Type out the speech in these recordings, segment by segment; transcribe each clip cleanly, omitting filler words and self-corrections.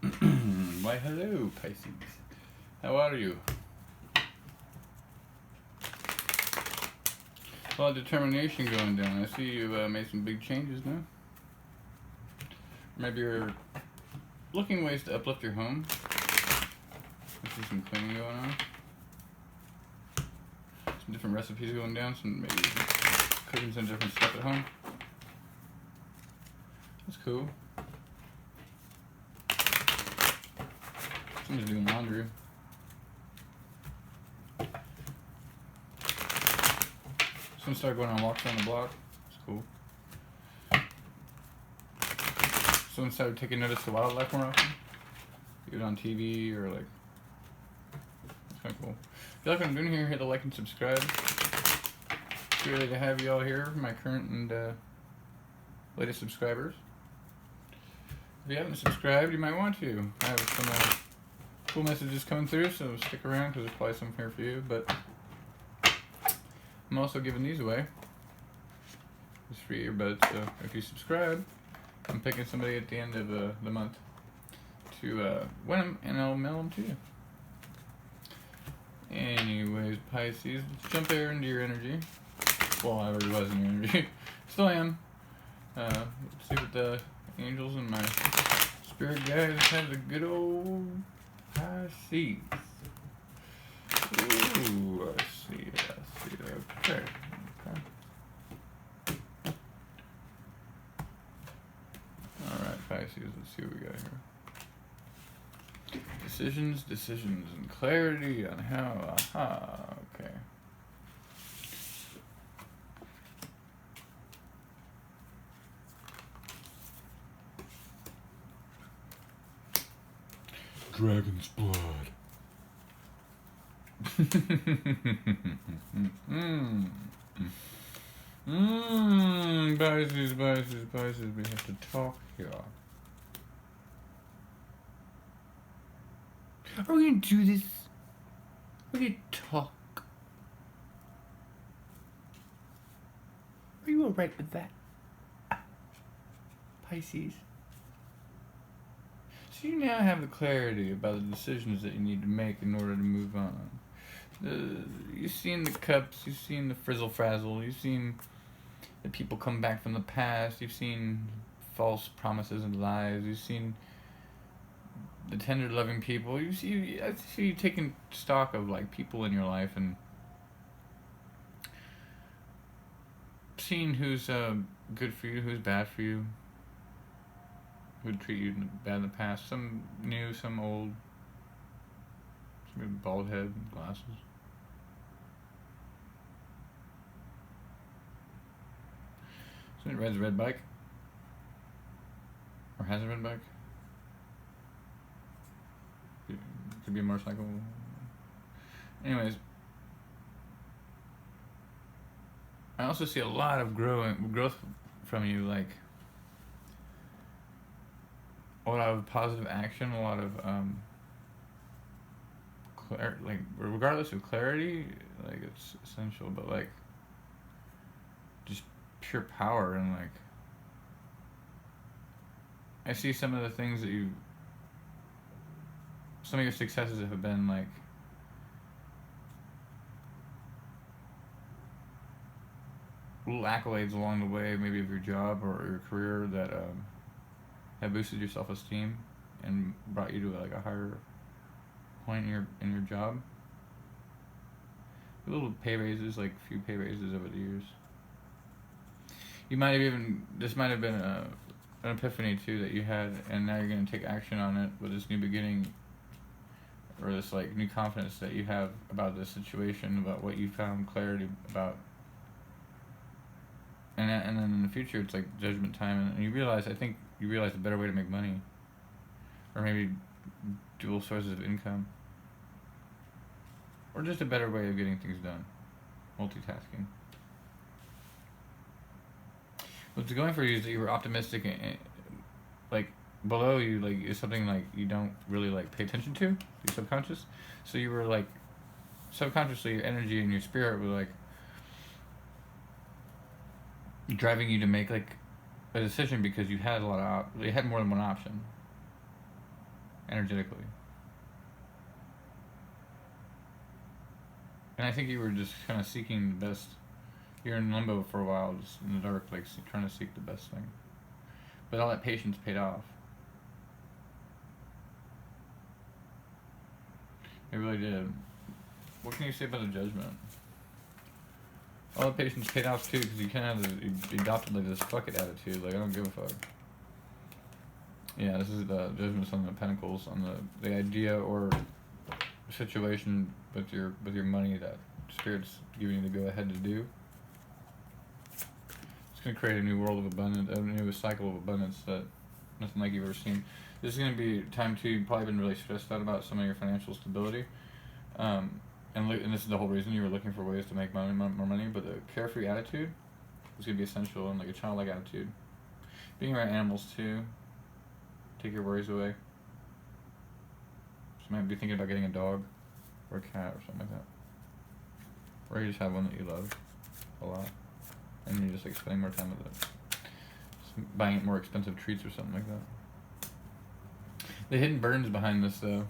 Why, hello, Pisces. How are you? A lot of determination going down. I see you've made some big changes now. Maybe you're looking ways to uplift your home. I see some cleaning going on. Some different recipes going down. Some maybe cooking some different stuff at home. That's cool. Someone's doing laundry. Someone started going on walks around the block. It's cool. Someone started taking notice of wildlife more often. Even on TV or like. It's kind of cool. If you like what I'm doing here, hit the like and subscribe. It's really to have you all here, my current and latest subscribers. If you haven't subscribed, you might want to. I have some cool messages coming through, so stick around because there's probably some here for you. But I'm also giving these away. It's free earbuds, so if you subscribe, I'm picking somebody at the end of the month to win them, and I'll mail them to you. Anyways, Pisces, let's jump there into your energy. Well, I already was in your energy. Still am. Let's see what the angels and my spirit guides have a good old Pisces. Ooh, I see. Okay. Alright, Pisces, let's see what we got here. Decisions, and clarity on how. Aha, okay. Dragon's blood. Pisces, we have to talk here. Are we gonna do this? We're gonna talk. Are you alright with that? Pisces. So you now have the clarity about the decisions that you need to make in order to move on. You've seen the cups, you've seen the frizzle frazzle, you've seen the people come back from the past, you've seen false promises and lies, you've seen the tender loving people. I see you taking stock of like people in your life and seeing who's good for you, who's bad for you, who'd treat you bad in the past, some new, some old, some with bald head and glasses. Someone rides a red bike or has a red bike. Could be a motorcycle. Anyways, I also see a lot of growth from you, like a lot of positive action, a lot of like regardless of clarity, like it's essential, but like just pure power and like I see some of the things that some of your successes have been like little accolades along the way, maybe of your job or your career that have boosted your self-esteem and brought you to like a higher point in your job. Little pay raises, like a few pay raises over the years. You might have this might have been an epiphany too that you had, and now you're going to take action on it with this new beginning or this like new confidence that you have about this situation, about what you found clarity about. And then in the future, it's like judgment time, and you realize a better way to make money, or maybe dual sources of income, or just a better way of getting things done, multitasking. What's going for you is that you were optimistic, and like below you, like is something like you don't really like pay attention to, your subconscious. So you were like subconsciously, your energy and your spirit were like driving you to make like a decision because you had you had more than one option. energetically. And I think you were just kind of seeking the best. You're in limbo for a while, just in the dark, like trying to seek the best thing. But all that patience paid off. It really did. What can you say about the judgment? All the patience paid off too, because you kind of you adopted like this fuck it attitude. Like, I don't give a fuck. Yeah, this is the judgments on the pentacles, on the idea or situation with your money that Spirit's giving you the go ahead to do. It's gonna create a new world of abundance, a new cycle of abundance that nothing like you've ever seen. This is gonna be time to, you've probably been really stressed out about some of your financial stability, and this is the whole reason you were looking for ways to make more money. But the carefree attitude is gonna be essential, and like a childlike attitude. Being around animals too, take your worries away. So you might be thinking about getting a dog or a cat or something like that. Or you just have one that you love a lot, and you're just like spending more time with it. Just buying it more expensive treats or something like that. The hidden burdens behind this, though.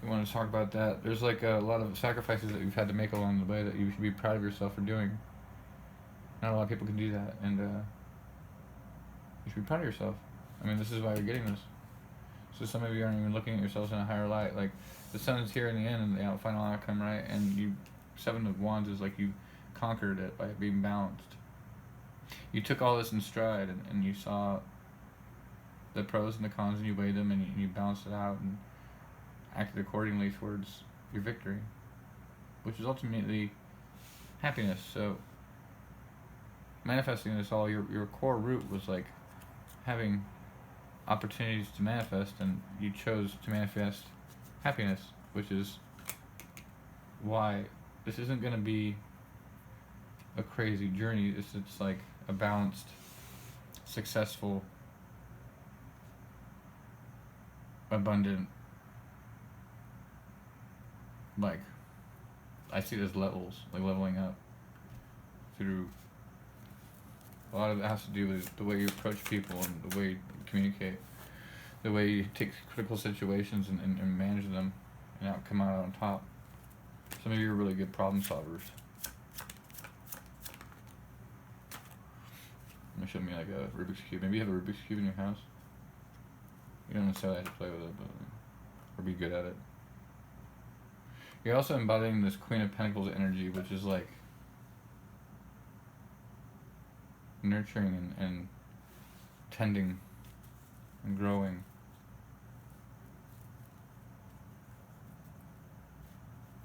You want to talk about that? There's like a lot of sacrifices that you've had to make along the way that you should be proud of yourself for doing. Not a lot of people can do that, and you should be proud of yourself. I mean, this is why you're getting this. So some of you aren't even looking at yourselves in a higher light. Like, the sun's here in the end, and the final outcome, right? And you, 7 of Wands is like you conquered it by being balanced. You took all this in stride, and you saw the pros and the cons, and you weighed them, and you balanced it out, and acted accordingly towards your victory, which is ultimately happiness. So manifesting this all, your core root was like having opportunities to manifest, and you chose to manifest happiness, which is why this isn't going to be a crazy journey. It's like a balanced, successful, abundant, like, I see it as levels, like leveling up through. A lot of it has to do with the way you approach people and the way you communicate, the way you take critical situations and manage them and come out on top. Some of you are really good problem solvers. Show me like a Rubik's Cube. Maybe you have a Rubik's Cube in your house. You don't necessarily have to play with it, but or be good at it. You're also embodying this Queen of Pentacles energy, which is like nurturing and tending and growing.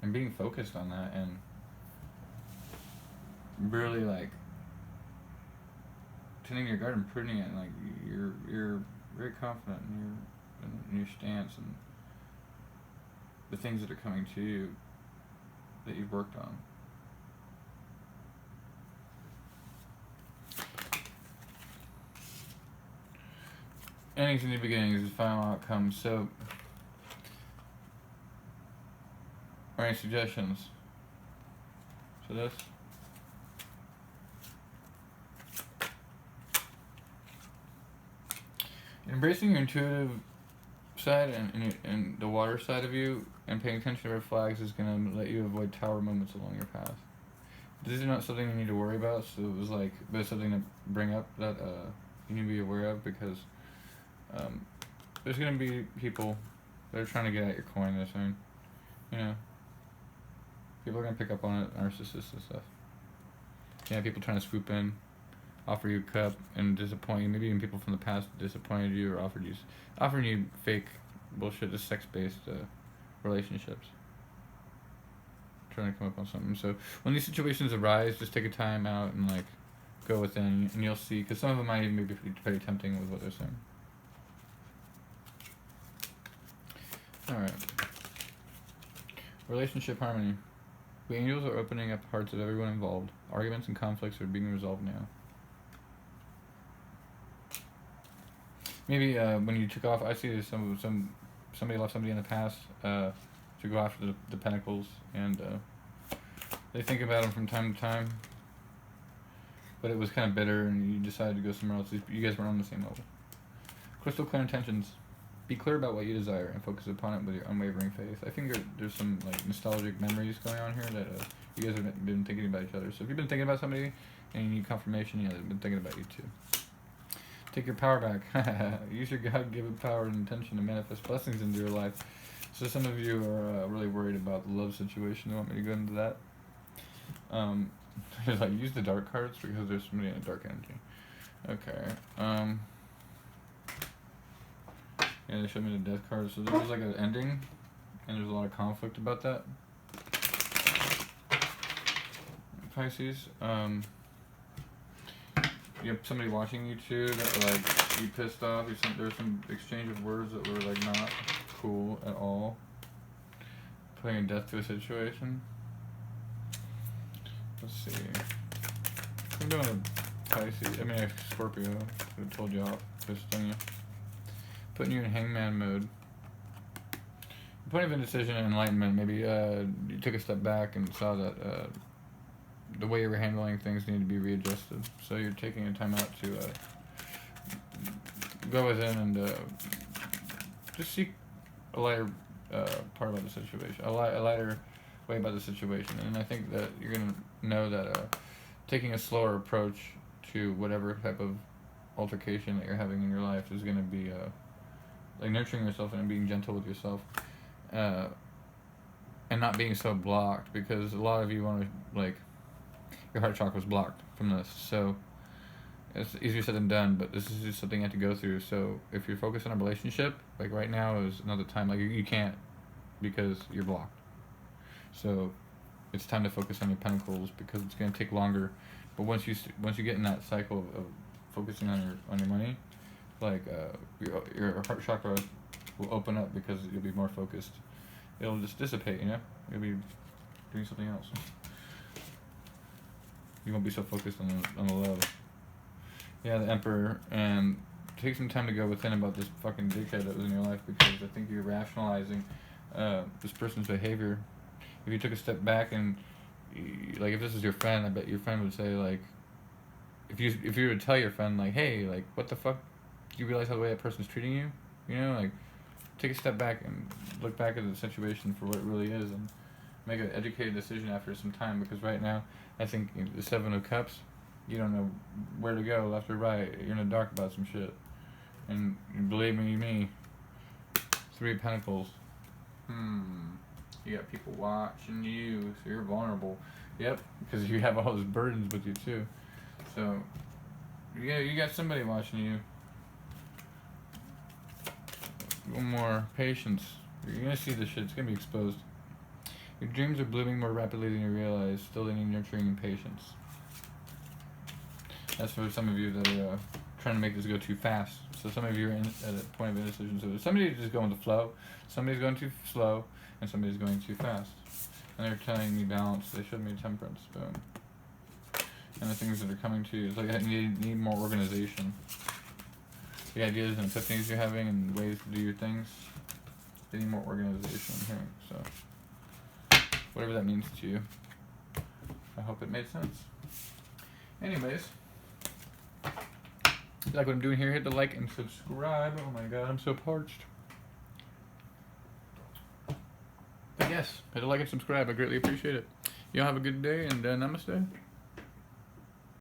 And being focused on that, and really like tending your garden, pruning it, and like you're very confident in your stance and the things that are coming to you that you've worked on. Endings and new beginnings is the final outcome. So, are any suggestions for this? Embracing your intuitive side and the water side of you, and paying attention to red flags, is going to let you avoid tower moments along your path. This is not something you need to worry about, so it was like, but it's something to bring up that you need to be aware of, because there's going to be people that are trying to get at your coin. They're saying, you know, people are going to pick up on it, narcissists and stuff. Yeah, people trying to swoop in, offer you a cup and disappoint you. Maybe even people from the past disappointed you or offering you fake bullshit, just sex-based relationships. Trying to come up on something. So when these situations arise, just take a time out and like go within, and you'll see, because some of them might even be pretty tempting with what they're saying. Alright. Relationship harmony. The angels are opening up the hearts of everyone involved. Arguments and conflicts are being resolved now. Maybe when you took off, I see somebody left somebody in the past to go after the pentacles, and they think about them from time to time, but it was kind of bitter, and you decided to go somewhere else. You guys weren't on the same level. Crystal clear intentions. Be clear about what you desire and focus upon it with your unwavering faith. I think there's some like nostalgic memories going on here that you guys have been thinking about each other. So if you've been thinking about somebody and you need confirmation, yeah, they've been thinking about you too. Take your power back. Use your God-given power and intention to manifest blessings into your life. So some of you are really worried about the love situation. You want me to go into that? Like use the dark cards because there's somebody in a dark energy. Okay. Yeah, they showed me the death card. So there's like an ending, and there's a lot of conflict about that. Pisces. You have somebody watching you too that like you pissed off. There's some exchange of words that were like not cool at all. Putting a death to a situation. Let's see. I'm doing a Pisces. I mean a Scorpio. I told you off. Pissed on you. Putting you in hangman mode. Point of indecision and enlightenment. Maybe you took a step back and saw that the way you were handling things needed to be readjusted. So you're taking a time out to go within and just seek a lighter part about the situation, a lighter way about the situation. And I think that you're going to know that taking a slower approach to whatever type of altercation that you're having in your life is going to be like nurturing yourself and being gentle with yourself, and not being so blocked, because a lot of you want to, like, your heart chakra was blocked from this, so it's easier said than done, but this is just something you have to go through. So if you're focused on a relationship, like right now is another time, like you can't because you're blocked. So it's time to focus on your pentacles because it's going to take longer. But once you get in that cycle of focusing on your money, like your heart chakra will open up because you'll be more focused. It'll just dissipate, you know? You'll be doing something else. You won't be so focused on the love. Yeah, the Emperor, and take some time to go within about this fucking dickhead that was in your life, because I think you're rationalizing this person's behavior. If you took a step back and, like, if this is your friend, I bet your friend would say, like, if you were to tell your friend, like, hey, like, what the fuck? Do you realize how the way that person's treating you? You know, like, take a step back and look back at the situation for what it really is and make an educated decision after some time, because right now, I think the Seven of Cups, you don't know where to go, left or right. You're in the dark about some shit. And believe me, Three of Pentacles. You got people watching you, so you're vulnerable. Yep, because you have all those burdens with you too. So, yeah, you got somebody watching you. One more patience. You're gonna see this shit. It's gonna be exposed. Your dreams are blooming more rapidly than you realize. Still, they need nurturing and patience. That's for some of you that are trying to make this go too fast. So some of you are at a point of indecision. So somebody's just going with the flow. Somebody's going too slow, and somebody's going too fast. And they're telling me balance. They showed me temperance. Boom. And the things that are coming to you, it's like I need more organization. The ideas and epiphanies you're having and ways to do your things, they need more organization here. So whatever that means to you, I hope it made sense. Anyways, if you like what I'm doing here, hit the like and subscribe. Oh my god, I'm so parched. But yes, hit the like and subscribe. I greatly appreciate it. Y'all have a good day, and namaste.